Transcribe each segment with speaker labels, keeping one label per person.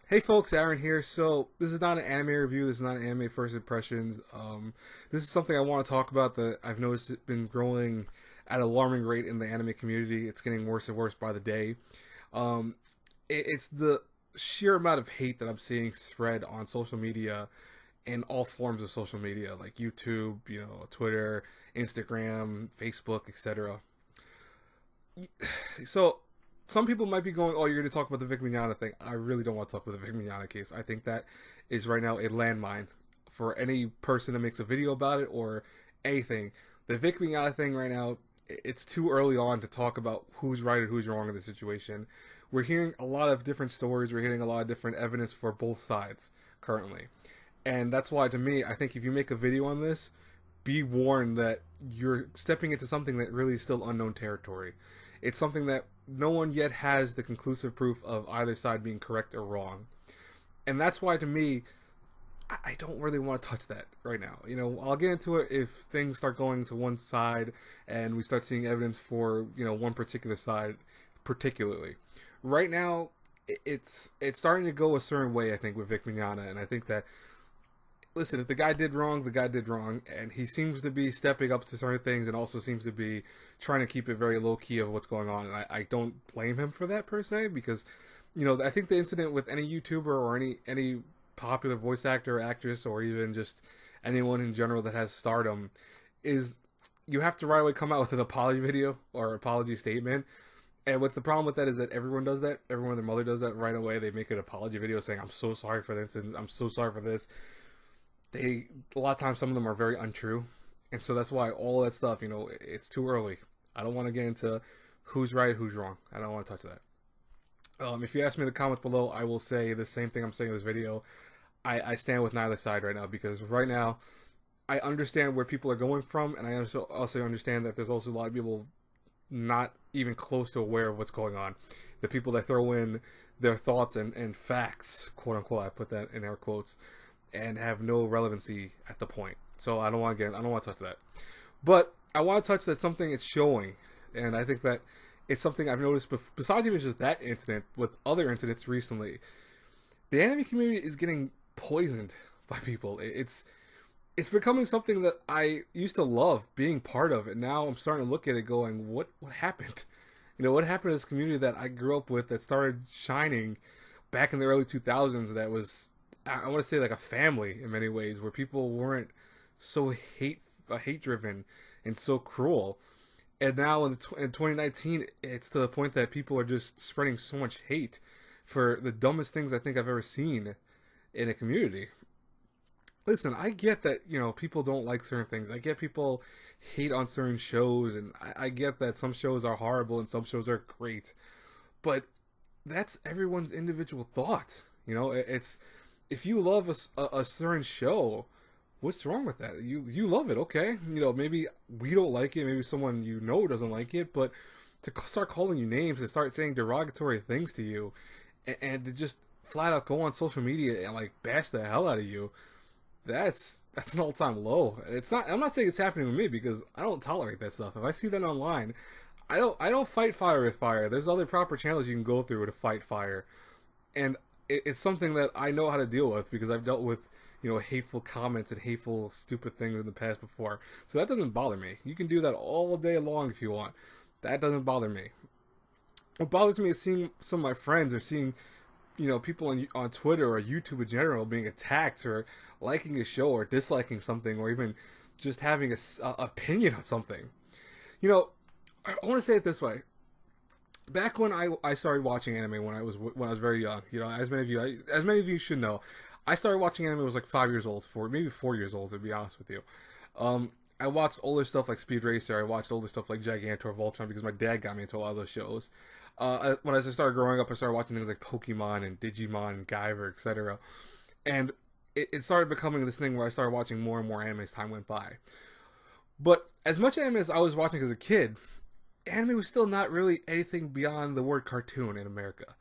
Speaker 1: Hey folks, Aaron here. So this is not an anime review. This is not an anime first impressions. This is something I want to talk about that I've noticed it been growing at an alarming rate in the anime community. It's getting worse and worse by the day. Um, it's the sheer amount of hate that I'm seeing spread on social media in all forms of social media, like YouTube, Twitter, Instagram, Facebook, etc. So some people might be going, "Oh, you're going to talk about the Vic Mignogna thing." I really don't want to talk about the Vic Mignogna case. I think that is right now a landmine for any person that makes a video about it or anything. The Vic Mignogna thing right now, it's too early on to talk about who's right or who's wrong in the situation. We're hearing a lot of different stories. We're hearing a lot of different evidence for both sides currently, and that's why, to me, I think if you make a video on this, be warned that you're stepping into something that really is still unknown territory. It's something that no one yet has the conclusive proof of either side being correct or wrong. And that's why, to me, I don't really want to touch that right now. I'll get into it if things start going to one side and we start seeing evidence for, one particular side particularly. Right now, it's starting to go a certain way, I think, with Vic Mignogna, and I think that, listen, if the guy did wrong, the guy did wrong, and he seems to be stepping up to certain things and also seems to be trying to keep it very low key of what's going on. And I don't blame him for that per se, because I think the incident with any YouTuber or any popular voice actor or actress or even just anyone in general that has stardom is you have to right away come out with an apology video or apology statement. And what's the problem with that is that everyone does that. Everyone, their mother does that right away. They make an apology video saying, "I'm so sorry for this and I'm so sorry for this." A lot of times some of them are very untrue, and so that's why all that stuff, it's too early. I don't want to get into who's right, who's wrong. I don't want to touch that. If you ask me in the comments below, I will say the same thing I'm saying in this video. I stand with neither side right now, because right now I understand where people are going from, and I also understand that there's also a lot of people not even close to aware of what's going on. The people that throw in their thoughts and facts, quote unquote, I put that in air quotes, and have no relevancy at the point. So I don't want to touch that. But I want to touch that something it's showing, and I think that it's something I've noticed besides even just that incident, with other incidents recently. The anime community is getting poisoned by people. It's becoming something that I used to love being part of, and now I'm starting to look at it going, what happened? What happened to this community that I grew up with, that started shining back in the early 2000s, that was, I want to say, like a family in many ways, where people weren't so hate driven and so cruel. And now in 2019, it's to the point that people are just spreading so much hate for the dumbest things I think I've ever seen in a community. Listen, I get that, people don't like certain things. I get people hate on certain shows, and I get that some shows are horrible and some shows are great. But that's everyone's individual thought. It's, if you love a certain show, what's wrong with that? You love it, okay? Maybe we don't like it, maybe someone doesn't like it, but to start calling you names and start saying derogatory things to you, and to just flat out go on social media and like bash the hell out of you, that's an all-time low. It's not. I'm not saying it's happening with me, because I don't tolerate that stuff. If I see that online, I don't fight fire with fire. There's other proper channels you can go through to fight fire, and it's something that I know how to deal with, because I've dealt with hateful comments and hateful stupid things in the past before. So that doesn't bother me. You can do that all day long if you want. That doesn't bother me. What bothers me is seeing some of my friends, or seeing people on Twitter or YouTube in general being attacked for liking a show or disliking something, or even just having a opinion on something. I want to say it this way. Back when I started watching anime when I was very young, as many of you should know, I started watching anime when I was like 5 years old, maybe 4 years old, to be honest with you. I watched older stuff like Speed Racer. I watched older stuff like Gigantor, Voltron, because my dad got me into a lot of those shows. As I started growing up, I started watching things like Pokemon and Digimon and Guyver, etc. And it started becoming this thing where I started watching more and more anime as time went by. But as much anime as I was watching as a kid, anime was still not really anything beyond the word cartoon in America.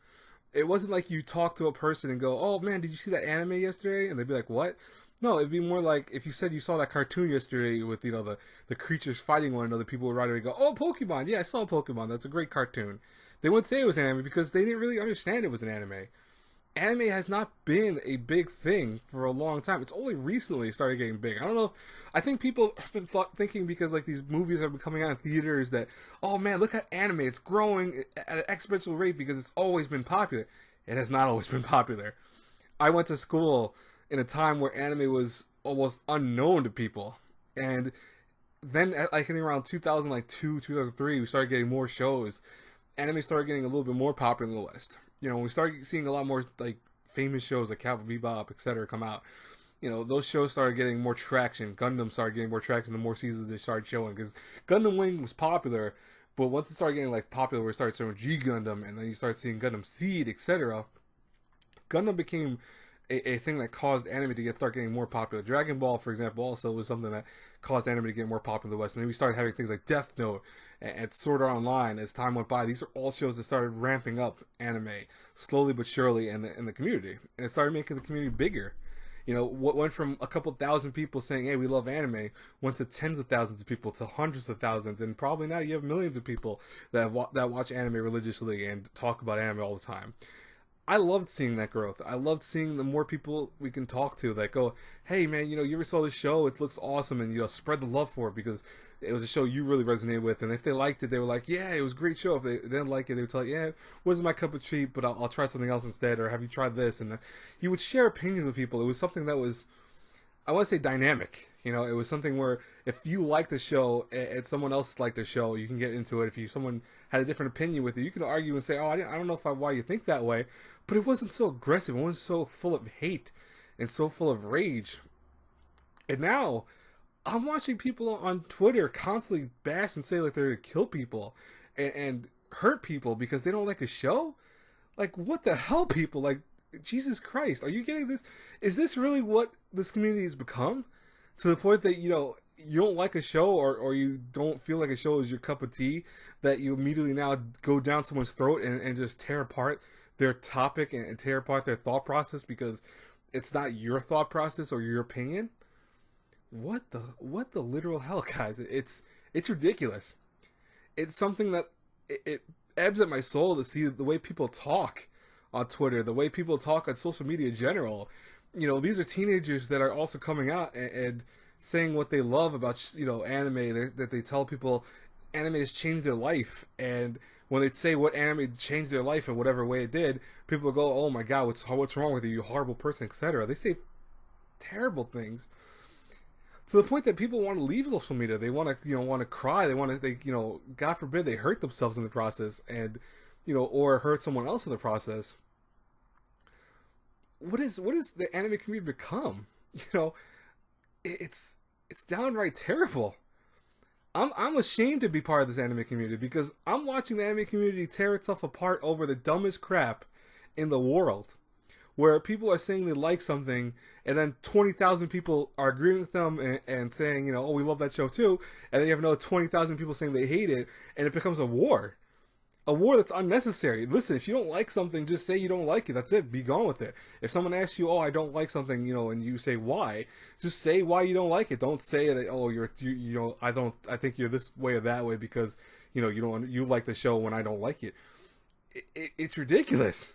Speaker 1: It wasn't like you talk to a person and go, "Oh man, did you see that anime yesterday?" And they'd be like, "What?" No, it'd be more like if you said you saw that cartoon yesterday with the creatures fighting one another, people would right away go, "Oh, Pokemon! Yeah, I saw Pokemon. That's a great cartoon." They wouldn't say it was an anime because they didn't really understand it was an anime. anime has not been a big thing for a long time. It's only recently started getting big. I don't know. I think people have been thinking because like these movies have been coming out in theaters that, oh man, look at anime. It's growing at an exponential rate because it's always been popular. It has not always been popular. I went to school in a time where anime was almost unknown to people, and then I think around 2002, 2003, we started getting more shows. Anime started getting a little bit more popular in the West. You know, we started seeing a lot more like famous shows like Cowboy Bebop, etc., come out. You know, those shows started getting more traction. Gundam started getting more traction the more seasons they started showing, because Gundam Wing was popular, but once it started getting like popular, we started showing G Gundam, and then you start seeing Gundam Seed, etc. Gundam became a thing that caused anime to start getting more popular. Dragon Ball, for example, also was something that caused anime to get more popular in the West. And then we started having things like Death Note and Sword Art Online as time went by. These are all shows that started ramping up anime slowly but surely in the community, and it started making the community bigger. You know, what went from a couple thousand people saying, "Hey, we love anime," went to tens of thousands of people, to hundreds of thousands, and probably now you have millions of people that watch anime religiously and talk about anime all the time. I loved seeing that growth. I loved seeing the more people we can talk to that go, "Hey man, you know, you ever saw this show? It looks awesome," and you know, spread the love for it because it was a show you really resonated with. And if they liked it, they were like, "Yeah, it was a great show." If they didn't like it, they would tell you, "Yeah, wasn't my cup of tea, but I'll try something else instead." Or, "Have you tried this?" And you would share opinions with people. It was something that was, I want to say, dynamic. You know, it was something where if you liked the show and someone else liked the show, you can get into it. If someone had a different opinion with it, you can argue and say, "Oh, I don't know why you think that way," but it wasn't so aggressive. It wasn't so full of hate and so full of rage. And now I'm watching people on Twitter constantly bash and say like they're gonna kill people and hurt people because they don't like a show. Like, what the hell, people? Like, Jesus Christ, are you getting this? Is this really what this community has become? To the point that, you know, you don't like a show, or you don't feel like a show is your cup of tea, that you immediately now go down someone's throat and just tear apart their topic and tear apart their thought process because it's not your thought process or your opinion? What the literal hell, guys? It's ridiculous. It's something that it ebbs at my soul to see the way people talk on Twitter, the way people talk on social media in general. You know, these are teenagers that are also coming out and saying what they love about, you know, anime, that they tell people anime has changed their life. And when they say what anime changed their life in whatever way it did, people go, "Oh my god, what's wrong with you, you horrible person," etc. They say terrible things to the point that people want to leave social media. They want to, you know, want to cry. You know, God forbid they hurt themselves in the process, and, you know, or hurt someone else in the process. What is the anime community become? You know, it's downright terrible. I'm ashamed to be part of this anime community because I'm watching the anime community tear itself apart over the dumbest crap in the world, where people are saying they like something, and then 20,000 people are agreeing with them and saying, you know, "Oh, we love that show too," and then you have another 20,000 people saying they hate it, and it becomes a war. A war that's unnecessary. Listen, if you don't like something, just say you don't like it. That's it. Be gone with it. If someone asks you, "Oh, I don't like something," you know, and you say why, just say why you don't like it. Don't say that, "Oh, you know, I think you're this way or that way because, you know, you like the show when I don't like it." It's ridiculous.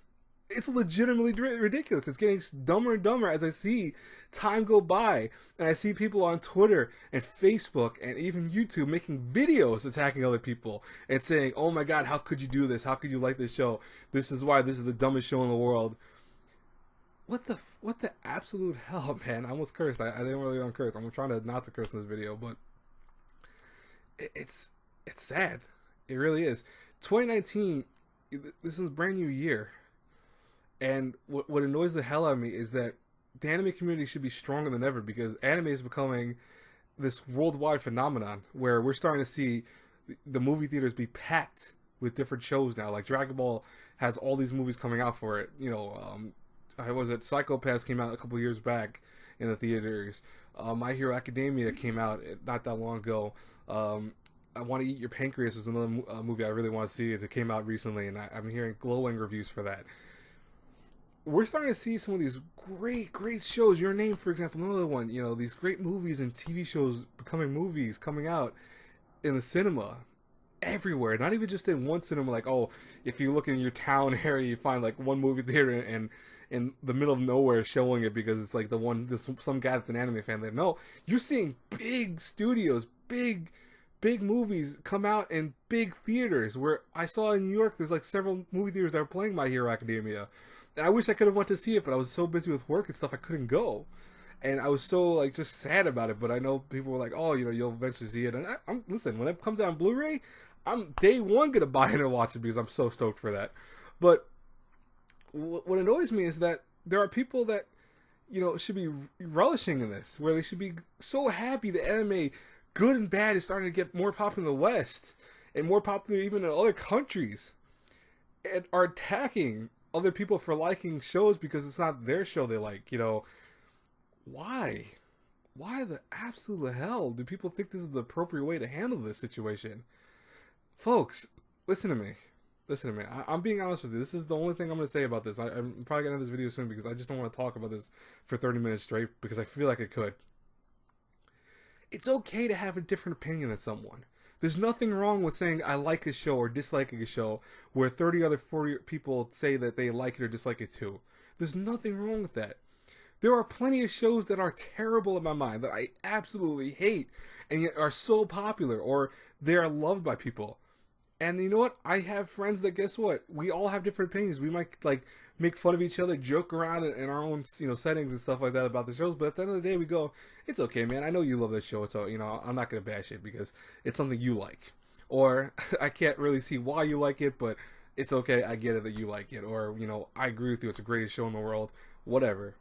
Speaker 1: It's legitimately ridiculous. It's getting dumber and dumber as I see time go by, and I see people on Twitter and Facebook and even YouTube making videos attacking other people and saying, "Oh my god, how could you do this? How could you like this show? This is why this is the dumbest show in the world." What the absolute hell, man? I almost cursed. I didn't really want to curse. I'm trying to not to curse in this video, but it's sad. It really is. 2019, this is a brand new year. And what annoys the hell out of me is that the anime community should be stronger than ever, because anime is becoming this worldwide phenomenon where we're starting to see the movie theaters be packed with different shows now. Like Dragon Ball has all these movies coming out for it. You know, Psycho Pass came out a couple years back in the theaters. My Hero Academia came out not that long ago. I Want to Eat Your Pancreas is another movie I really want to see. It came out recently, and I'm hearing glowing reviews for that. We're starting to see some of these great shows. Your Name, for example, another one. You know, these great movies and TV shows becoming movies, coming out in the cinema. everywhere. Not even just in one cinema. Like, oh, if you look in your town area, you find like one movie theater and in the middle of nowhere showing it because it's like the one this some guy that's an anime fan there. No, you're seeing big studios, big movies come out in big theaters. Where I saw in New York, there's like several movie theaters that are playing My Hero Academia. And I wish I could have went to see it, but I was so busy with work and stuff I couldn't go. And I was so like just sad about it. But I know people were like, "Oh, you know, you'll eventually see it." And I'm listen, when it comes out on Blu-ray, I'm day one gonna buy it and watch it because I'm so stoked for that. But what annoys me is that there are people that should be relishing in this, where they should be so happy the anime, good and bad, is starting to get more popular in the West and more popular even in other countries, and are attacking other people for liking shows because it's not their show they like. Why? Why the absolute hell do people think this is the appropriate way to handle this situation? Folks, listen to me. Listen to me. I'm being honest with you. This is the only thing I'm going to say about this. I'm probably going to end this video soon because I just don't want to talk about this for 30 minutes straight because I feel like I could. It's okay to have a different opinion than someone. There's nothing wrong with saying I like a show or disliking a show where 30 other 40 people say that they like it or dislike it too. There's nothing wrong with that. There are plenty of shows that are terrible in my mind that I absolutely hate and yet are so popular or they are loved by people. And you know what? I have friends that, guess what? We all have different opinions. We might like make fun of each other, joke around in our own settings and stuff like that about the shows. But at the end of the day, we go, it's okay, man. I know you love this show, so I'm not gonna bash it because it's something you like. Or I can't really see why you like it, but it's okay. I get it that you like it. Or I agree with you. It's the greatest show in the world. Whatever.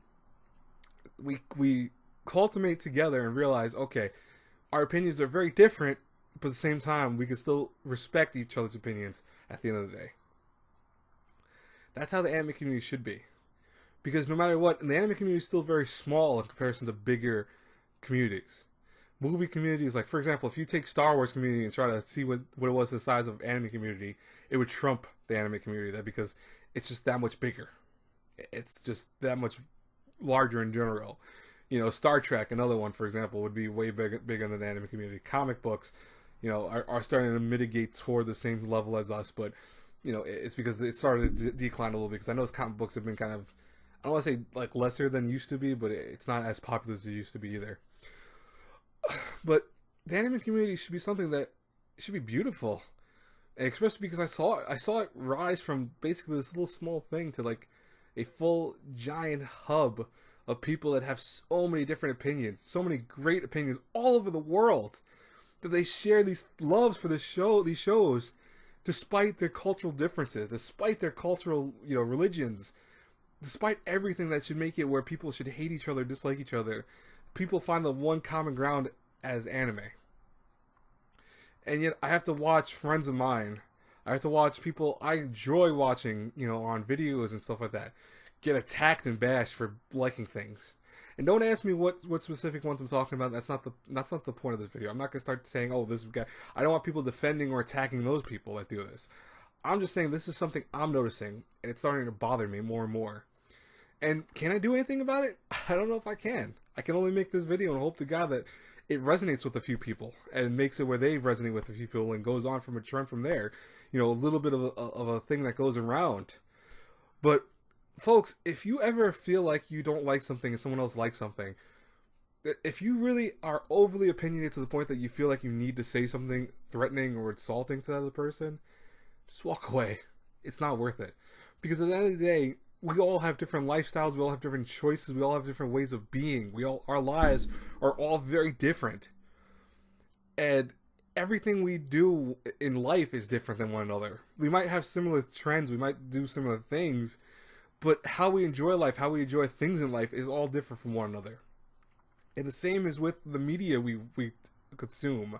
Speaker 1: We cultivate together and realize, okay, our opinions are very different. But at the same time, we can still respect each other's opinions at the end of the day. That's how the anime community should be. Because no matter what, the anime community is still very small in comparison to bigger communities. Movie communities, like for example, if you take Star Wars community and try to see what it was the size of anime community, it would trump the anime community because it's just that much bigger. It's just that much larger in general. Star Trek, another one, for example, would be way bigger than the anime community. Comic books, are starting to mitigate toward the same level as us, but it's because it started to decline a little bit. Because I know comic books have been kind of, I don't want to say like lesser than used to be, but it's not as popular as it used to be either. But the anime community should be something that should be beautiful, and especially because I saw it rise from basically this little small thing to like a full giant hub of people that have so many different opinions, so many great opinions all over the world, that they share these loves for these shows, despite their cultural differences, despite their cultural, religions, despite everything that should make it where people should hate each other, dislike each other. People find the one common ground as anime. And yet I have to watch friends of mine, I have to watch people I enjoy watching, on videos and stuff like that, get attacked and bashed for liking things. And don't ask me what specific ones I'm talking about. That's not the point of this video. I'm not gonna start saying, oh, this guy. I don't want people defending or attacking those people that do this. I'm just saying this is something I'm noticing, and it's starting to bother me more and more. And can I do anything about it? I don't know if I can. I can only make this video and hope to God that it resonates with a few people and makes it where they resonate with a few people and goes on from a trend from there. A little bit of a thing that goes around. But folks, if you ever feel like you don't like something and someone else likes something, if you really are overly opinionated to the point that you feel like you need to say something threatening or insulting to the other person, just walk away. It's not worth it. Because at the end of the day, we all have different lifestyles, we all have different choices, we all have different ways of being. Our lives are all very different. And everything we do in life is different than one another. We might have similar trends, we might do similar things, but how we enjoy life, how we enjoy things in life is all different from one another. And the same is with the media we consume.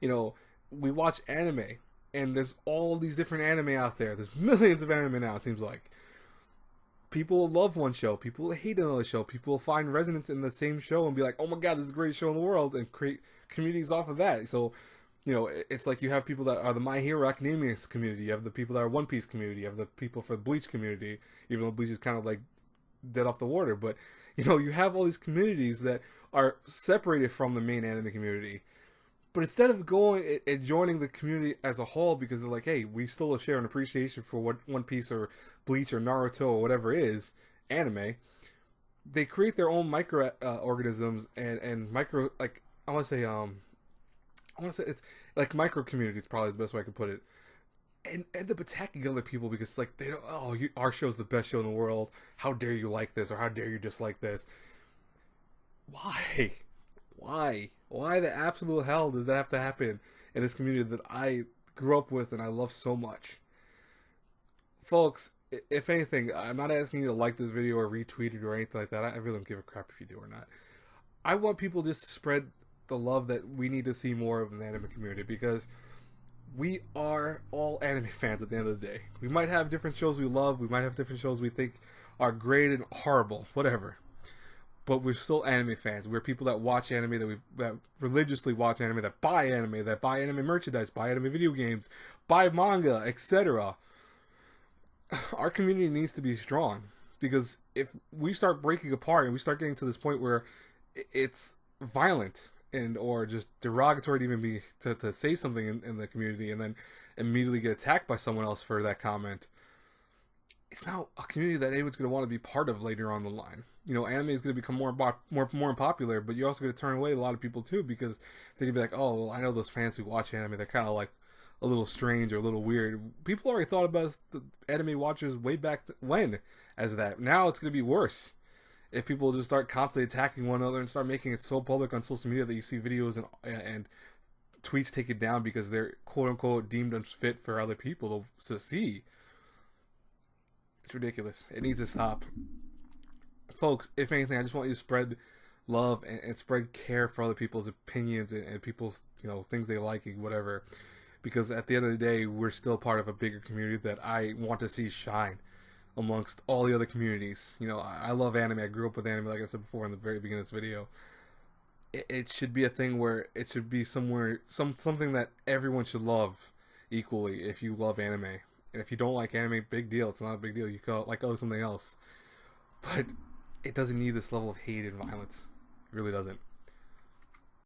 Speaker 1: We watch anime, and there's all these different anime out there. There's millions of anime now, it seems like. People love one show, people hate another show, people find resonance in the same show and be like, oh my god, this is the greatest show in the world, and create communities off of that. So, it's like you have people that are the My Hero Academia community, you have the people that are One Piece community, you have the people for the Bleach community, even though Bleach is kind of like dead off the water, but you have all these communities that are separated from the main anime community. But instead of going and joining the community as a whole, because they're like, hey, we still share an appreciation for what One Piece or Bleach or Naruto or whatever is anime, they create their own micro organisms and micro, like, I want to say it's like micro communities, probably is the best way I could put it, and end up attacking other people because like they don't, oh, our show's the best show in the world, how dare you like this, or how dare you dislike this. Why? Why the absolute hell does that have to happen in this community that I grew up with and I love so much? Folks, if anything, I'm not asking you to like this video or retweet it or anything like that. I really don't give a crap if you do or not. I want people just to spread the love that we need to see more of in the anime community, because we are all anime fans at the end of the day. We might have different shows we love, we might have different shows we think are great and horrible, whatever. But we're still anime fans. We're people that watch anime, that religiously watch anime, that buy anime merchandise, buy anime video games, buy manga, etc. Our community needs to be strong, because if we start breaking apart and we start getting to this point where it's violent and or just derogatory to even be to say something in the community and then immediately get attacked by someone else for that comment, it's not a community that anyone's going to want to be part of later on the line. You know, anime is going to become more popular, but you're also going to turn away a lot of people too, because they're going to be like, oh, well, I know those fans who watch anime, they're kind of like a little strange or a little weird. People already thought about the anime watchers way back when as that. Now it's going to be worse if people just start constantly attacking one another and start making it so public on social media that you see videos and tweets taken down because they're quote unquote deemed unfit for other people to see. It's ridiculous. It needs to stop. Folks, if anything, I just want you to spread love and spread care for other people's opinions and people's, you know, things they like and whatever. Because at the end of the day, we're still part of a bigger community that I want to see shine amongst all the other communities. You know, I love anime. I grew up with anime, like I said before in the very beginning of this video. It should be a thing where it should be something that everyone should love equally if you love anime. And if you don't like anime, big deal. It's not a big deal. You can like something else. But it doesn't need this level of hate and violence. It really doesn't.